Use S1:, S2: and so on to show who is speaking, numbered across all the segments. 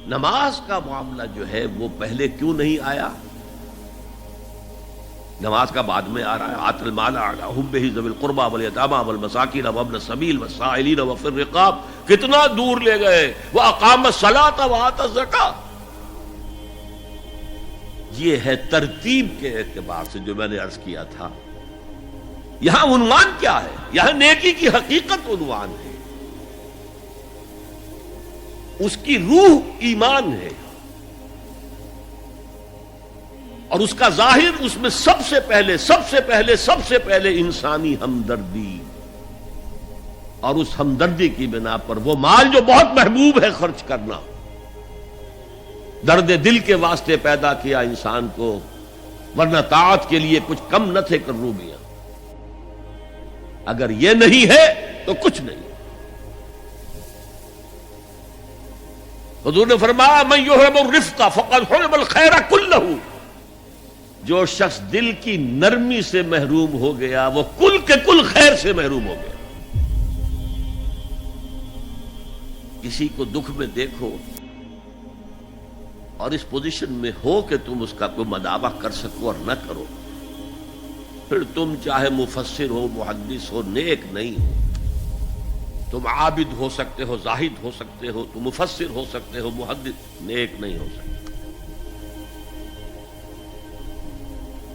S1: نماز کا معاملہ جو ہے وہ پہلے کیوں نہیں آیا؟ نماز کا بعد میں آ رہا ہے. آت المال علی حبہ ذوی القربى والیتامى والمساکین وابن السبیل والسائلین وفی الرقاب. کتنا دور لے گئے. واقام الصلاۃ وآتى الزکاۃ. یہ ہے ترتیب کے اعتبار سے جو میں نے عرض کیا تھا. یہاں عنوان کیا ہے؟ یہاں نیکی کی حقیقت عنوان ہے. اس کی روح ایمان ہے اور اس کا ظاہر اس میں سب سے پہلے انسانی ہمدردی، اور اس ہمدردی کی بنا پر وہ مال جو بہت محبوب ہے خرچ کرنا. درد دل کے واسطے پیدا کیا انسان کو، ورنہ طاعت کے لیے کچھ کم نہ تھے کروبیاں. اگر یہ نہیں ہے تو کچھ نہیں. حضور نے فرمایا من یحرم الرفق فقد حرم الخیر کلہ. جو شخص دل کی نرمی سے محروم ہو گیا وہ کل کے کل خیر سے محروم ہو گیا. کسی کو دکھ میں دیکھو اور اس پوزیشن میں ہو کہ تم اس کا کوئی مداوع کر سکو اور نہ کرو، پھر تم چاہے مفسر ہو، محدث ہو، نیک نہیں ہو. تم عابد ہو سکتے ہو، زاہد ہو سکتے ہو، تم مفسر ہو سکتے ہو، محدث، نیک نہیں ہو سکتے.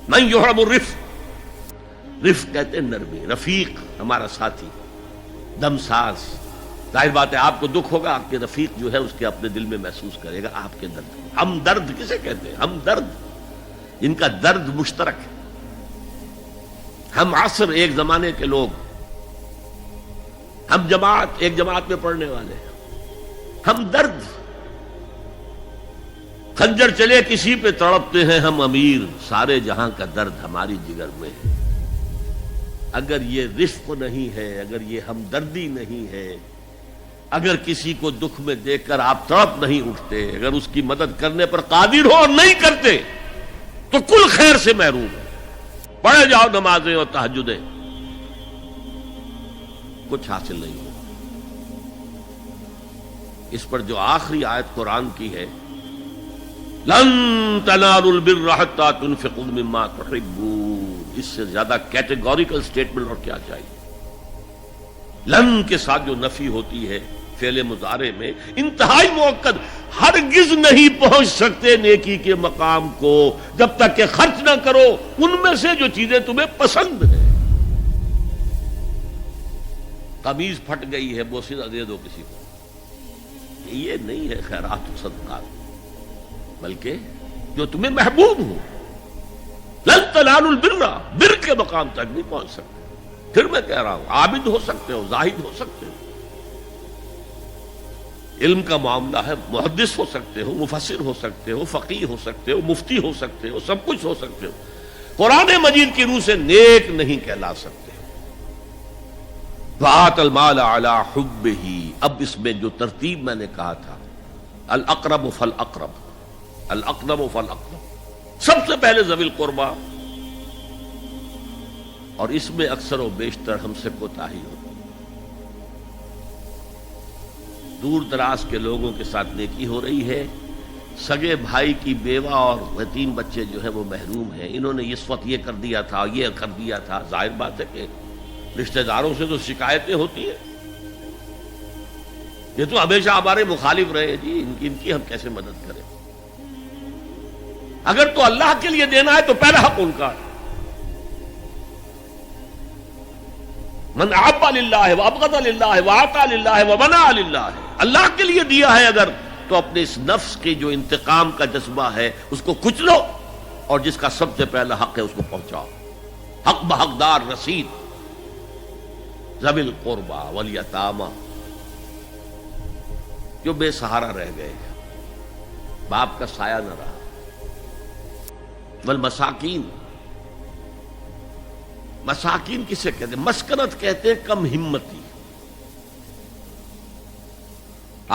S1: من یحرم الرفق، رفق کہتے ہیں نرمی. رفیق ہمارا ساتھی، دمساز. ظاہر بات ہے آپ کو دکھ ہوگا، آپ کے رفیق جو ہے اس کے اپنے دل میں محسوس کرے گا آپ کے درد. ہم درد کسے کہتے ہیں؟ ہم درد، ان کا درد مشترک ہے. ہم عصر ایک زمانے کے لوگ، ہم جماعت ایک جماعت میں پڑھنے والے. ہم درد، خنجر چلے کسی پہ تڑپتے ہیں ہم امیر. سارے جہاں کا درد ہماری جگر میں ہے. اگر یہ رفق نہیں ہے، اگر یہ ہمدردی نہیں ہے، اگر کسی کو دکھ میں دیکھ کر آپ تڑپ نہیں اٹھتے، اگر اس کی مدد کرنے پر قادر ہو اور نہیں کرتے تو کل خیر سے محروم ہے. پڑھے جاؤ نمازیں اور تہجدیں، کچھ حاصل نہیں ہو. اس پر جو آخری آیت قرآن کی ہے، لن تنالوا البر حتى تنفقوا مما تحبون، اس سے زیادہ کیٹیگوریکل سٹیٹمنٹ اور کیا چاہیے. لن کے ساتھ جو نفی ہوتی ہے فعل مضارع میں، انتہائی مؤکد. ہرگز نہیں پہنچ سکتے نیکی کے مقام کو جب تک کہ خرچ نہ کرو ان میں سے جو چیزیں تمہیں پسند ہیں. قمیض پھٹ گئی ہے، بوسیدہ دے دو کسی کو، یہ نہیں ہے خیرات و صدقات، بلکہ جو تمہیں محبوب ہو. لن تنالوا البر، بر کے مقام تک نہیں پہنچ سکتے. پھر میں کہہ رہا ہوں عابد ہو سکتے ہو، زاہد ہو سکتے ہو، علم کا معاملہ ہے، محدث ہو سکتے ہو، مفسر ہو سکتے ہو، فقیہ ہو سکتے ہو، مفتی ہو سکتے ہو، سب کچھ ہو سکتے ہو. قرآن مجید کی روح سے نیک نہیں کہلا سکتے. وآت المال علی حبہ. اب اس میں جو ترتیب میں نے کہا تھا، الاقرب فالاقرب، الاقرب فالاقرب، سب سے پہلے ذوی القربیٰ. اور اس میں اکثر و بیشتر ہم سے کوتاہی ہوتی. دور دراز کے لوگوں کے ساتھ نیکی ہو رہی ہے. سگے بھائی کی بیوہ اور یتیم بچے جو ہیں وہ محروم ہیں. انہوں نے اس وقت یہ کر دیا تھا، یہ کر دیا تھا. ظاہر بات ہے کہ رشتہ داروں سے تو شکایتیں ہوتی ہیں. یہ تو ہمیشہ ہمارے مخالف رہے جی، ان کی ہم کیسے مدد کریں. اگر تو اللہ کے لیے دینا ہے تو پہلا حق ان کا ہے. من احب للہ وابغض للہ واعطى للہ ومنع للہ. اللہ کے لیے دیا ہے اگر، تو اپنے اس نفس کے جو انتقام کا جذبہ ہے اس کو کچلو، اور جس کا سب سے پہلا حق ہے اس کو پہنچاؤ. حق بحقدار رسید. ذوی القربى والیتامى، جو بے سہارا رہ گئے، باپ کا سایہ نہ رہا. والمساکین، مساکین کسے کہتے ہیں؟ مسکنت کہتے ہیں کم ہمتی.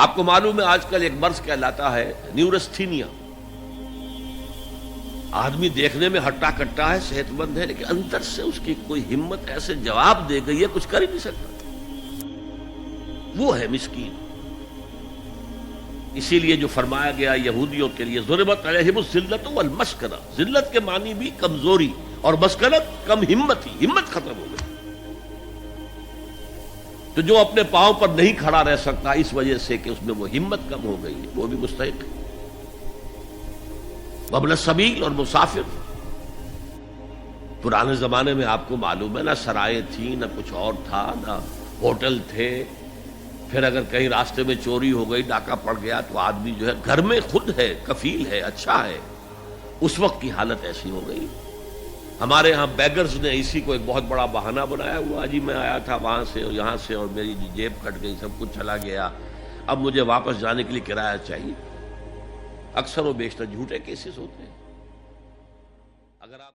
S1: آپ کو معلوم ہے آج کل ایک مرض کہلاتا ہے نیورستھینیا. آدمی دیکھنے میں ہٹا کٹا ہے، صحت مند ہے، لیکن اندر سے اس کی کوئی ہمت ایسے جواب دے گئی ہے کچھ کر ہی نہیں سکتا. وہ ہے مسکین. اسی لیے جو فرمایا گیا یہودیوں کے لیے ضربت علیہم الذلۃ والمسکنہ، ذلت کے معنی بھی کمزوری اور مسکنت کم ہمت ختم ہو گئی. تو جو اپنے پاؤں پر نہیں کھڑا رہ سکتا اس وجہ سے کہ اس میں وہ ہمت کم ہو گئی ہے، وہ بھی مستحق ہے. وابن السبیل اور مسافر، پرانے زمانے میں آپ کو معلوم ہے نہ سرائے تھی، نہ کچھ اور تھا، نہ ہوٹل تھے. پھر اگر کہیں راستے میں چوری ہو گئی، ڈاکہ پڑ گیا، تو آدمی جو ہے گھر میں خود ہے، کفیل ہے، اچھا ہے. اس وقت کی حالت ایسی ہو گئی. ہمارے ہاں بیگرز نے اسی کو ایک بہت بڑا بہانہ بنایا ہوا، جی میں آیا تھا وہاں سے اور یہاں سے اور میری جیب کٹ گئی، سب کچھ چلا گیا، اب مجھے واپس جانے کے لیے کرایہ چاہیے. اکثر و بیشتر جھوٹے کیسز ہوتے ہیں. اگر آپ